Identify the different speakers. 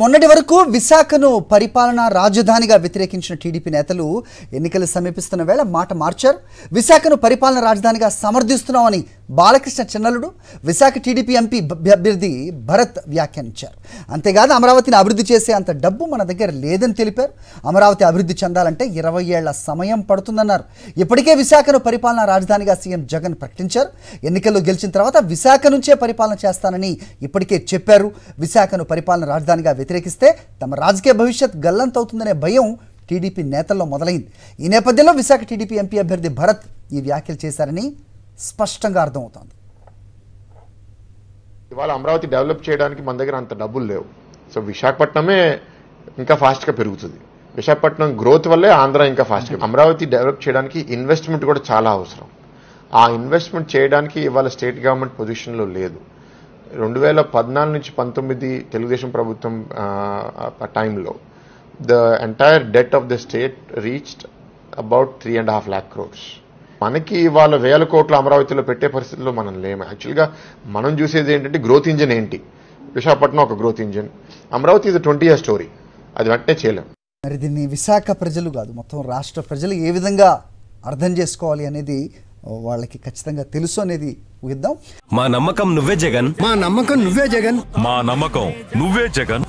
Speaker 1: మొన్నటి వరకు విశాఖను పరిపాలనా రాజధానిగా వ్యతిరేకించిన టీడీపీ నేతలు ఎన్నికలు సమీపిస్తున్న వేళ మాట మార్చారు. విశాఖను పరిపాలనా రాజధానిగా సమర్థిస్తున్నామని బాలకృష్ణ చిన్నలుడు విశాఖ టీడీపీ ఎంపీ అభ్యర్థి భరత్ వ్యాఖ్యానించారు. అంతేకాదు అమరావతిని అభివృద్ధి చేసే అంత డబ్బు మన దగ్గర లేదని తెలిపారు. అమరావతి అభివృద్ధి చెందాలంటే 20 ఏళ్ల సమయం పడుతుందన్నారు. ఇప్పటికే విశాఖను పరిపాలనా రాజధానిగా సీఎం జగన్ ప్రకటించారు. ఎన్నికల్లో గెలిచిన తర్వాత విశాఖ నుంచే పరిపాలన చేస్తానని ఇప్పటికే చెప్పారు. విశాఖను పరిపాలన రాజధానిగా వ్యతిరేకిస్తే తమ రాజకీయ భవిష్యత్ గల్లంతవుతుందనే భయం టీడీపీ నేతల్లో మొదలైంది. ఈ నేపథ్యంలో విశాఖ టీడీపీ ఎంపీ అభ్యర్థి భరత్ ఈ వ్యాఖ్యలు చేశారని స్పష్టంగా అర్థమవుతోంది.
Speaker 2: ఇవాళ అమరావతి డెవలప్ చేయడానికి మన దగ్గర అంత డబ్బులు లేవు. సో విశాఖపట్నమే ఇంకా ఫాస్ట్గా పెరుగుతుంది. విశాఖపట్నం గ్రోత్ వల్లే ఆంధ్ర ఇంకా ఫాస్ట్గా. అమరావతి డెవలప్ చేయడానికి ఇన్వెస్ట్మెంట్ కూడా చాలా అవసరం. ఆ ఇన్వెస్ట్మెంట్ చేయడానికి ఇవాళ స్టేట్ గవర్నమెంట్ పొజిషన్లో లేదు. 2014 నుంచి 19 తెలుగుదేశం ప్రభుత్వం టైంలో the entire det of the state reached about 3.5 lakh crores. మనకి ఇవాళ 1000 కోట్ల అమరావతిలో పెట్టే పరిస్థితుల్లో మనం లేము. యాక్చువల్గా మనం చూసేది ఏంటంటే గ్రోత్ ఇంజిన్ ఏంటి. విశాఖపట్నం ఒక గ్రోత్ ఇంజిన్, అమరావతి ఇది 20 year స్టోరీ. అది వెంటనే చేయలేం.
Speaker 1: మరి దీన్ని విశాఖ ప్రజలు కాదు మొత్తం రాష్ట్ర ప్రజలు ఏ విధంగా అర్థం చేసుకోవాలి అనేది వాళ్ళకి ఖచ్చితంగా తెలుసు అనేది ఊహిద్దాం.
Speaker 3: మా నమ్మకం నువ్వే జగన్,
Speaker 4: మా నమ్మకం నువ్వే జగన్,
Speaker 3: మా నమ్మకం నువ్వే జగన్.